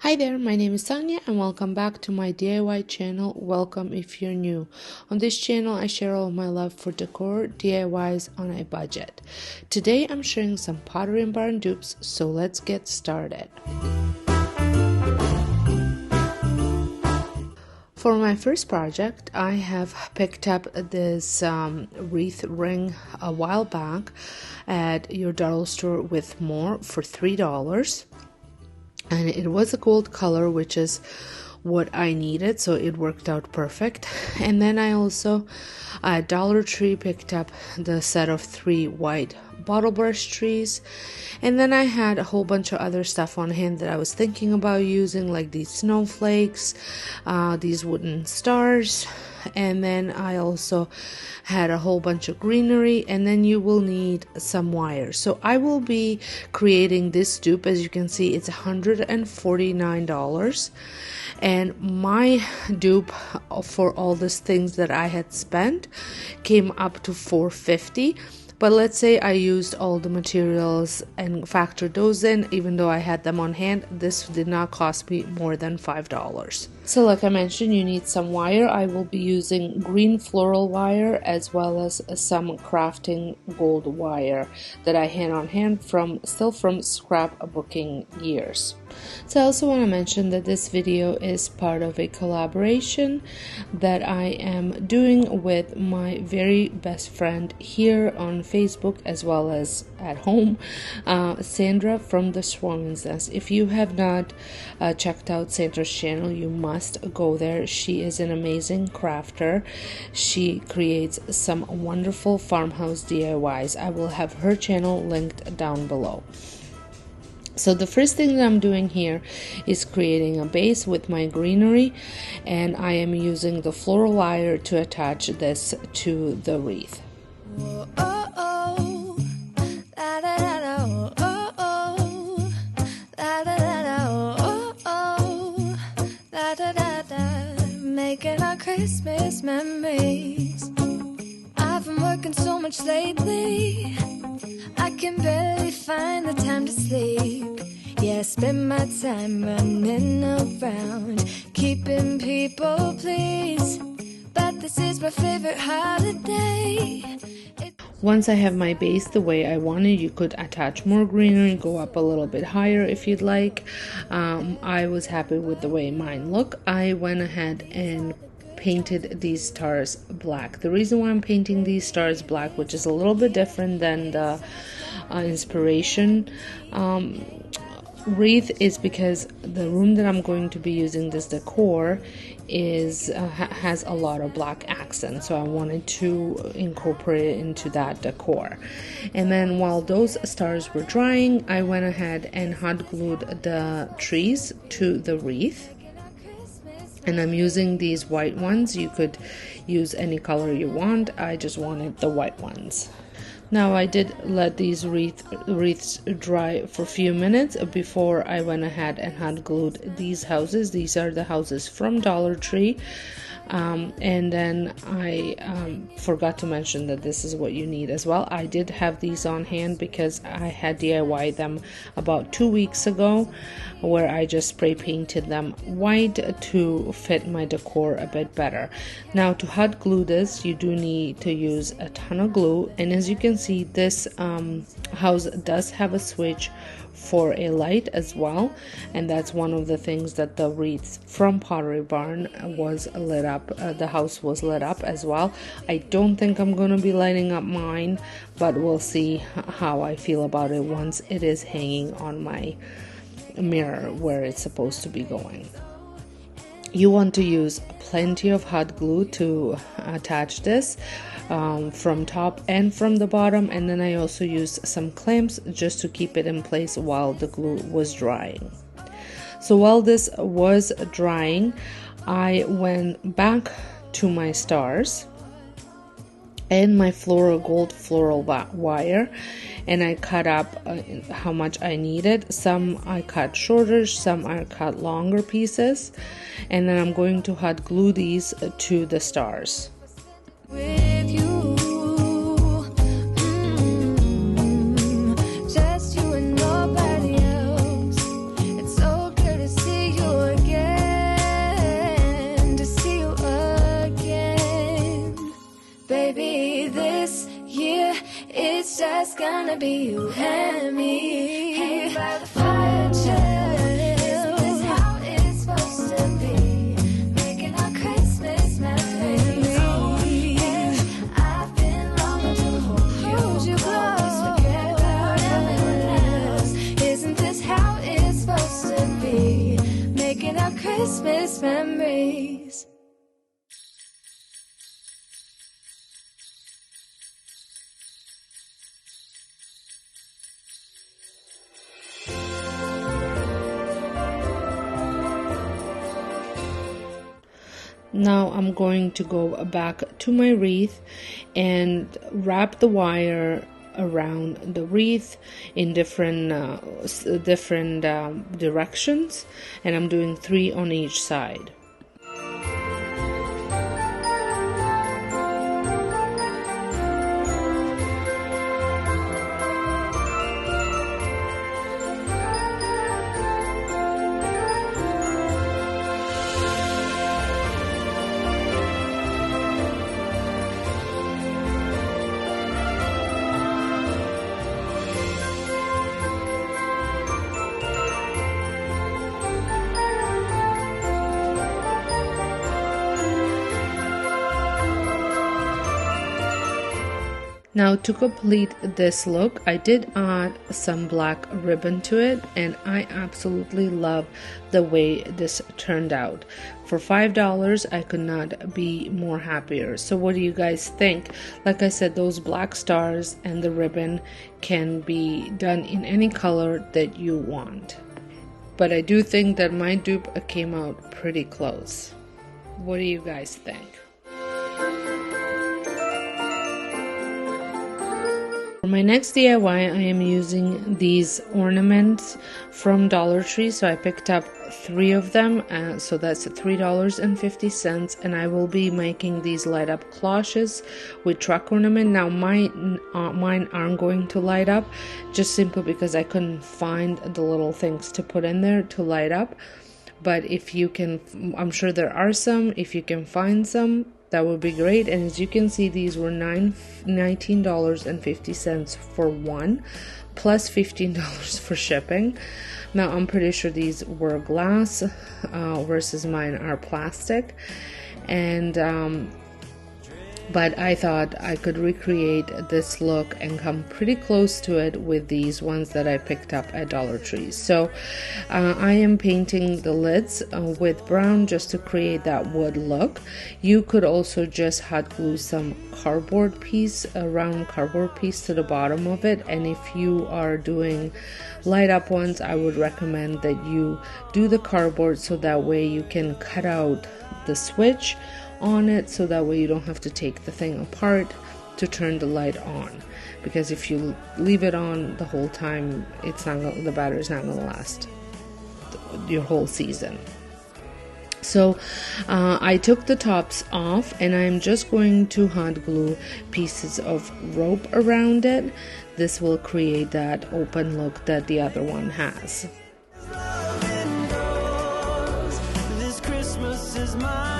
Hi there, my name is Sonja and welcome back to my DIY channel. Welcome if you're new. On this channel, I share all of my love for decor, DIYs on a budget. Today, I'm sharing some Pottery Barn dupes, so let's get started. For my first project, I have picked up this wreath ring a while back at your dollar store with more for $3. And it was a gold color, which is what I needed, so it worked out perfect. And then I also at Dollar Tree picked up the set of 3 white bottle brush trees, and then I had a whole bunch of other stuff on hand that I was thinking about using, like these snowflakes, these wooden stars, and then I also had a whole bunch of greenery, and then you will need some wire. So I will be creating this dupe. As you can see, it's $149, and my dupe for all these things that I had spent came up to $450. But let's say I used all the materials and factored those in, even though I had them on hand, this did not cost me more than $5. So like I mentioned, you need some wire. I will be using green floral wire as well as some crafting gold wire that I had on hand from scrapbooking years. So I also want to mention that this video is part of a collaboration that I am doing with my very best friend here on Facebook as well as at home, Sandra from the Schwowin. If you have not checked out Sandra's channel, you must go there. She is an amazing crafter. She creates some wonderful farmhouse DIYs. I will have her channel linked down below. So the first thing that I'm doing here is creating a base with my greenery, and I am using the floral wire to attach this to the wreath. Making our Christmas memories. I've been working so much lately, I can barely find the time to sleep. Yeah, I spend my time running around, keeping people pleased. But this is my favorite holiday. Once I have my base the way I wanted, you could attach more greenery, go up a little bit higher if you'd like. I was happy with the way mine look. I went ahead and painted these stars black. The reason why I'm painting these stars black, which is a little bit different than the inspiration wreath, is because the room that I'm going to be using this decor is has a lot of black accents, so I wanted to incorporate it into that decor. And then while those stars were drying, I went ahead and hot glued the trees to the wreath, and I'm using these white ones. You could use any color you want. I just wanted the white ones. Now I did let these wreaths dry for a few minutes before I went ahead and hot glued these houses. These are the houses from Dollar Tree. And then I forgot to mention that this is what you need as well. I did have these on hand because I had DIY them about 2 weeks ago, where I just spray painted them white to fit my decor a bit better. Now to hot glue this, you do need to use a ton of glue, and as you can see, this house does have a switch for a light as well, and that's one of the things that the wreaths from Pottery Barn was lit up. The house was lit up as well. I don't think I'm going to be lighting up mine, but we'll see how I feel about it once it is hanging on my mirror where it's supposed to be going. You want to use plenty of hot glue to attach this from top and from the bottom, and then I also used some clamps just to keep it in place while the glue was drying. So while this was drying, I went back to my stars and my gold floral wire, and I cut up how much I needed. Some I cut shorter, some I cut longer pieces, and then I'm going to hot glue these to the stars. With you, just you and nobody else. It's so good to see you it's just gonna be you and me. Hanging by the fire chill. Isn't this how it's supposed to be? Making our Christmas memories. Oh, yeah. I've been longing to hold you close. Forget about everyone else. Isn't this how it's supposed to be? Making our Christmas memories. Now I'm going to go back to my wreath and wrap the wire around the wreath in different directions, and I'm doing 3 on each side. Now to complete this look, I did add some black ribbon to it, and I absolutely love the way this turned out. For $5, I could not be more happier. So what do you guys think? Like I said, those black stars and the ribbon can be done in any color that you want. But I do think that my dupe came out pretty close. What do you guys think? For my next DIY, I am using these ornaments from Dollar Tree. So I picked up 3 of them, so that's $3.50, and I will be making these light up cloches with truck ornament. Now mine aren't going to light up, just simply because I couldn't find the little things to put in there to light up. But if you can, I'm sure there are some, if you can find some, that would be great. And as you can see, these were $19.50 for one, plus $15 for shipping. Now I'm pretty sure these were glass versus mine are plastic, and but I thought I could recreate this look and come pretty close to it with these ones that I picked up at Dollar Tree. So I am painting the lids with brown just to create that wood look. You could also just hot glue some cardboard piece, a round cardboard piece to the bottom of it. And if you are doing light up ones, I would recommend that you do the cardboard, so that way you can cut out the switch on it, so that way you don't have to take the thing apart to turn the light on, because if you leave it on the whole time, the battery's not going to last your whole season. So I took the tops off, and I'm just going to hot glue pieces of rope around it. This will create that open look that the other one has. This Christmas is mine.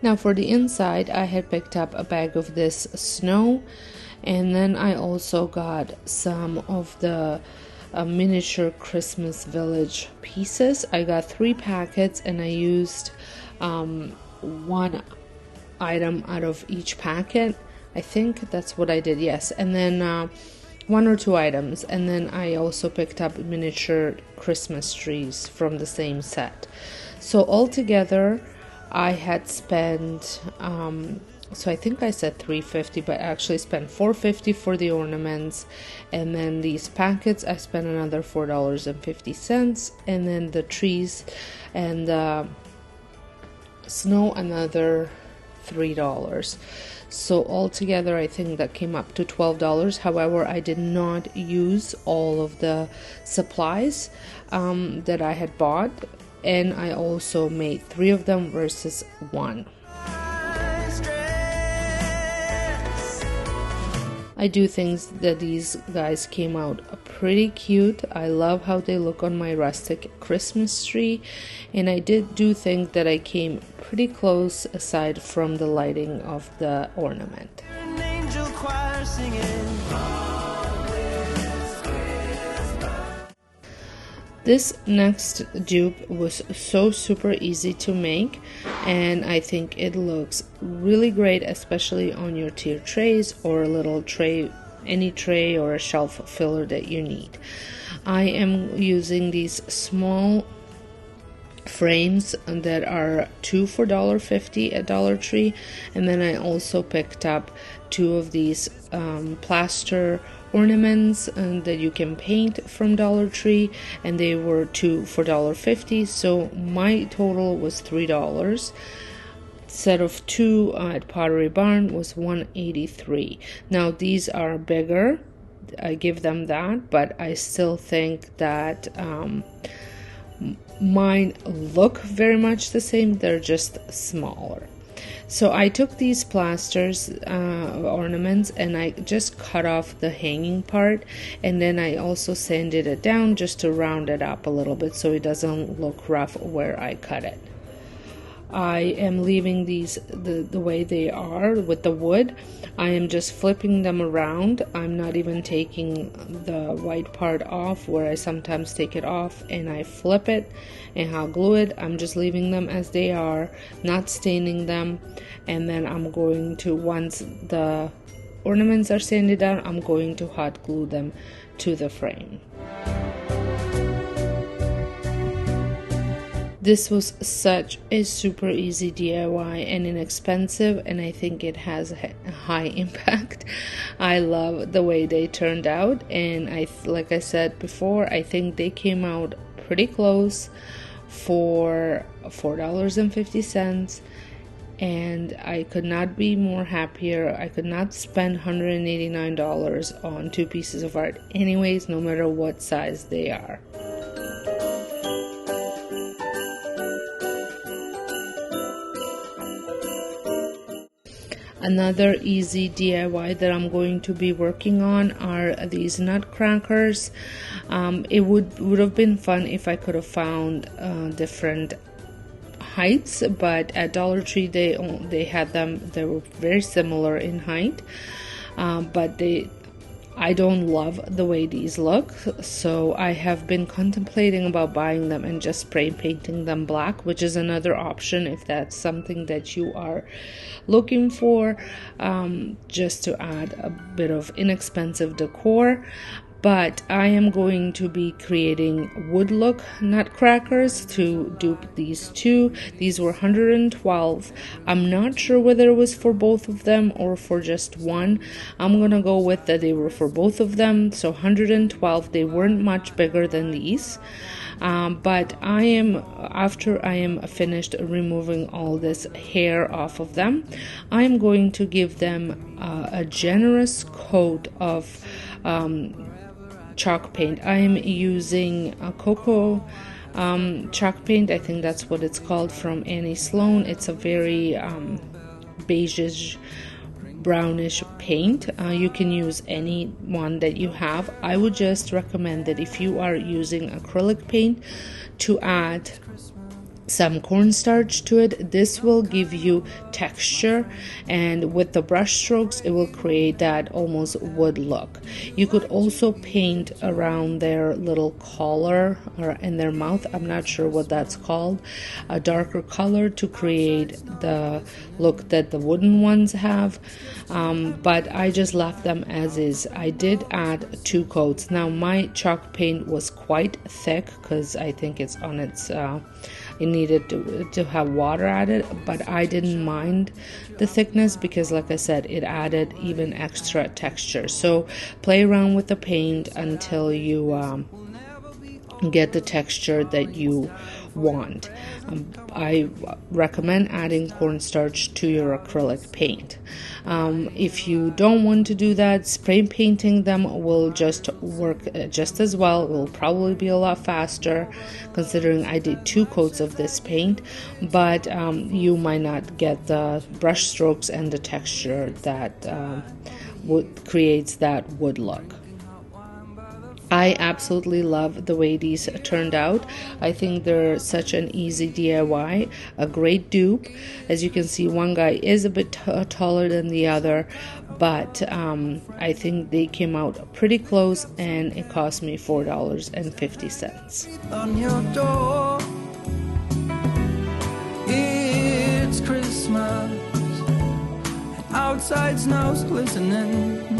Now for the inside, I had picked up a bag of this snow, and then I also got some of the miniature Christmas village pieces. I got 3 packets, and I used 1 item out of each packet. I think that's what I did, yes. And then 1 or 2 items, and then I also picked up miniature Christmas trees from the same set. So altogether, I had spent, so I think I said $3.50, but I actually spent $4.50 for the ornaments, and then these packets I spent another $4.50, and then the trees and the snow another $3. So altogether I think that came up to $12. However, I did not use all of the supplies that I had bought, and I also made 3 of them versus 1. I do think that these guys came out pretty cute. I love how they look on my rustic Christmas tree, and I do think that I came pretty close aside from the lighting of the ornament. An angel choir singing. This next dupe was so super easy to make, and I think it looks really great, especially on your tier trays or a little tray, any tray or a shelf filler that you need. I am using these small frames that are 2 for $1.50 at Dollar Tree, and then I also picked up 2 of these plaster ornaments that you can paint from Dollar Tree, and they were 2 for $1.50, so my total was $3. Set of 2 at Pottery Barn was $1.83. Now these are bigger, I give them that, but I still think that mine look very much the same, they're just smaller. So I took these plasters ornaments and I just cut off the hanging part, and then I also sanded it down just to round it up a little bit so it doesn't look rough where I cut it. I am leaving these the way they are with the wood. I am just flipping them around. I'm not even taking the white part off, where I sometimes take it off and I flip it and hot glue it. I'm just leaving them as they are, not staining them, and then I'm going to, once the ornaments are sanded down, I'm going to hot glue them to the frame. This was such a super easy DIY and inexpensive, and I think it has a high impact. I love the way they turned out, and like I said before, I think they came out pretty close for $4.50, and I could not be more happier. I could not spend $189 on 2 pieces of art anyways, no matter what size they are. Another easy DIY that I'm going to be working on are these nutcrackers. It would have been fun if I could have found different heights, but at Dollar Tree they had them. They were very similar in height, but I don't love the way these look, so I have been contemplating about buying them and just spray painting them black, which is another option if that's something that you are looking for, just to add a bit of inexpensive decor. But I am going to be creating wood look nutcrackers to dupe these 2. These were $112. I'm not sure whether it was for both of them or for just one. I'm gonna go with that they were for both of them, so $112. They weren't much bigger than these. But after I am finished removing all this hair off of them, I'm going to give them a generous coat of chalk paint. I am using a cocoa chalk paint. I think that's what it's called, from Annie Sloan. It's a very beigeish brownish paint. You can use any one that you have. I would just recommend that if you are using acrylic paint, to add some cornstarch to it. This will give you texture, and with the brush strokes it will create that almost wood look. You could also paint around their little collar or in their mouth. I'm not sure what that's called, a darker color to create the look that the wooden ones have, but I just left them as is. I did add 2 coats. Now my chalk paint was quite thick because I think it's on its it needed to have water added, but I didn't mind the thickness because, like I said, it added even extra texture. So play around with the paint until you get the texture that you want. I recommend adding cornstarch to your acrylic paint. If you don't want to do that, spray painting them will just work just as well. It will probably be a lot faster, considering I did 2 coats of this paint, but you might not get the brush strokes and the texture that creates that wood look. I absolutely love the way these turned out. I think they're such an easy DIY, a great dupe. As you can see, one guy is a bit taller than the other, but I think they came out pretty close, and it cost me $4.50. On your door, it's Christmas, outside snow's glistening.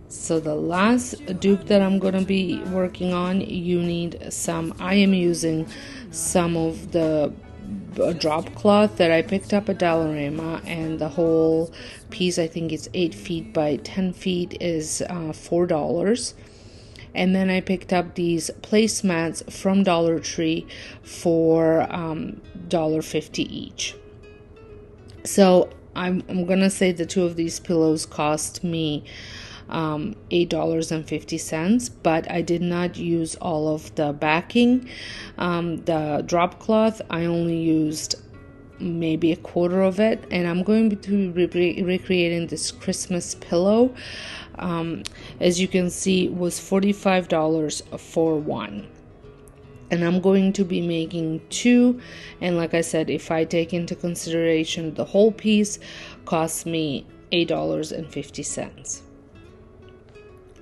So the last dupe that I'm going to be working on, you need I am using some of the drop cloth that I picked up at Dollarama, and the whole piece, I think it's 8 feet by 10 feet, is $4. And then I picked up these placemats from Dollar Tree for $1.50 each. So I'm going to say the 2 of these pillows cost me $8.50, but I did not use all of the backing. The drop cloth, I only used maybe a quarter of it, and I'm going to be recreating this Christmas pillow. As you can see, it was $45 for one. And I'm going to be making 2, and like I said, if I take into consideration the whole piece, costs me $8.50.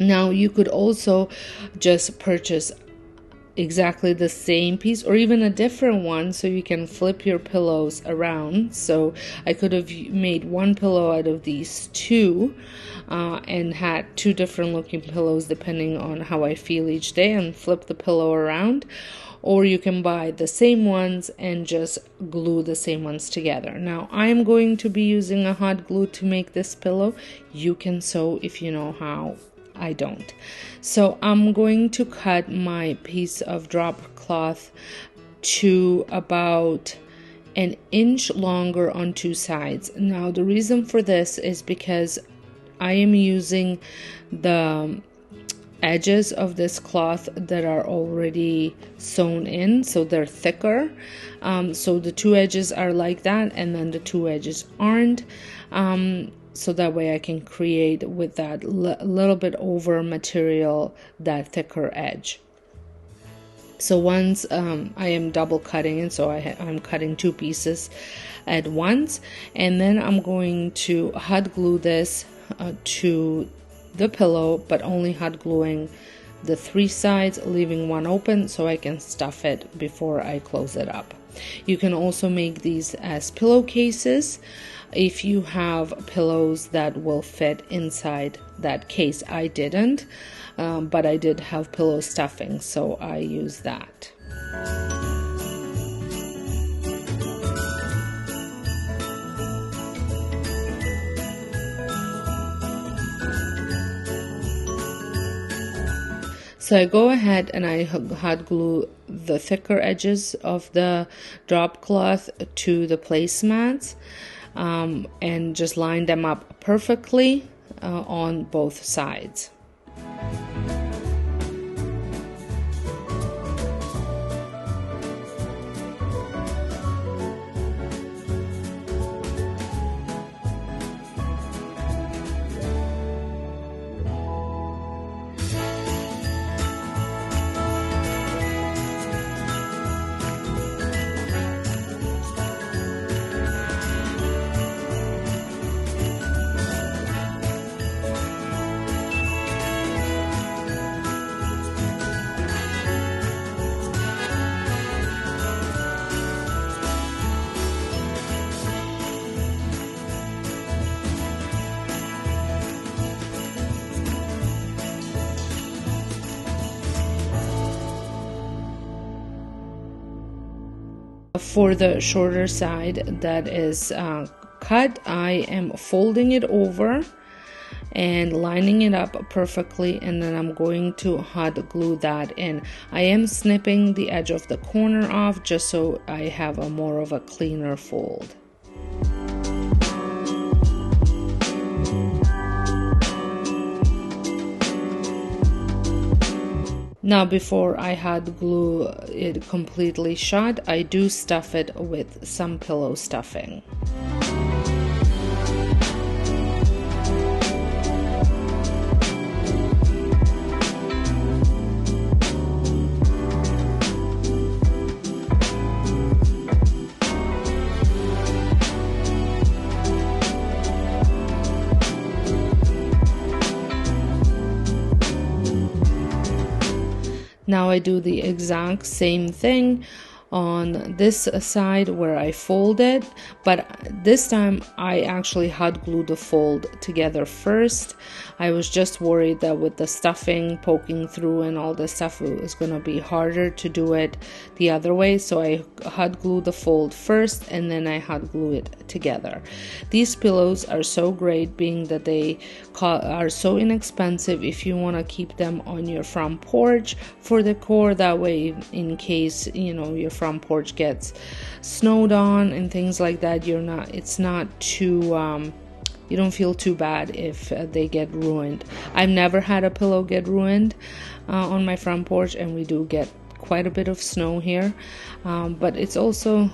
Now you could also just purchase exactly the same piece or even a different one, so you can flip your pillows around. So I could have made one pillow out of these 2 and had 2 different looking pillows depending on how I feel each day, and flip the pillow around. Or you can buy the same ones and just glue the same ones together. Now I'm going to be using a hot glue to make this pillow. You can sew if you know how. I don't. So I'm going to cut my piece of drop cloth to about an inch longer on 2 sides. Now the reason for this is because I am using the edges of this cloth that are already sewn in, so they're thicker. So the 2 edges are like that, and then the 2 edges aren't. So that way I can create with that little bit over material that thicker edge. So once I am double cutting, and so I'm cutting 2 pieces at once, and then I'm going to hot glue this to the pillow, but only hot gluing the 3 sides, leaving one open so I can stuff it before I close it up. You can also make these as pillowcases if you have pillows that will fit inside that case. I didn't, but I did have pillow stuffing, so I use that. So I go ahead and I hot glue the thicker edges of the drop cloth to the placemats, and just line them up perfectly on both sides. For the shorter side that is cut, I am folding it over and lining it up perfectly, and then I'm going to hot glue that in. I am snipping the edge of the corner off just so I have a more of a cleaner fold. Now before I hot glue it completely shut, I do stuff it with some pillow stuffing. Now I do the exact same thing on this side where I fold it, but this time I actually hot glued the fold together first. I was just worried that with the stuffing poking through and all this stuff, it was going to be harder to do it the other way, so I hot glued the fold first and then I hot glue it together. These pillows are so great, being that they are so inexpensive if you want to keep them on your front porch for decor. That way, in case your front porch gets snowed on and things like that, it's not too you don't feel too bad if they get ruined. I've never had a pillow get ruined on my front porch, and we do get quite a bit of snow here, but it's also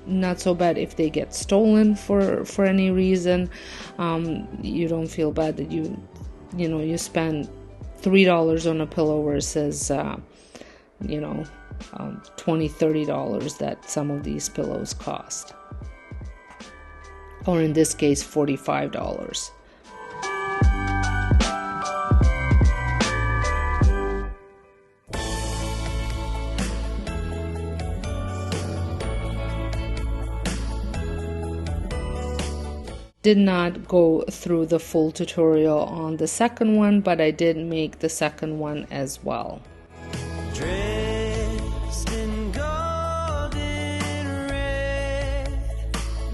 not so bad if they get stolen for any reason. You don't feel bad that you spend $3 on a pillow versus $20-$30 that some of these pillows cost, or in this case $45. Did not go through the full tutorial on the second one, but I did make the second one as well. Dressed in gold and red,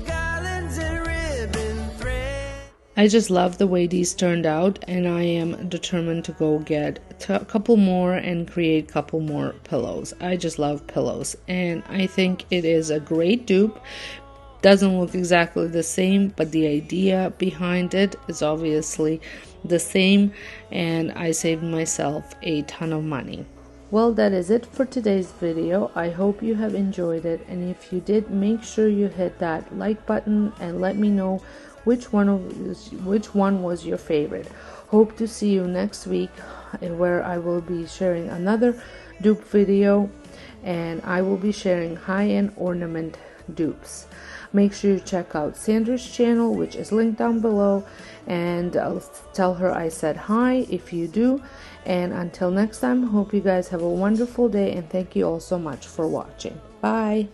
garlands and ribbon thread. I just love the way these turned out, and I am determined to go get a couple more and create a couple more pillows. I just love pillows, and I think it is a great dupe. Doesn't look exactly the same, but the idea behind it is obviously the same, and I saved myself a ton of money. Well, that is it for today's video. I hope you have enjoyed it, and if you did, make sure you hit that like button and let me know which one was your favorite. Hope to see you next week, where I will be sharing another dupe video, and I will be sharing high-end ornament dupes. Make sure you check out Sandra's channel, which is linked down below, and I'll tell her I said hi if you do. And until next time, hope you guys have a wonderful day, and thank you all so much for watching. Bye.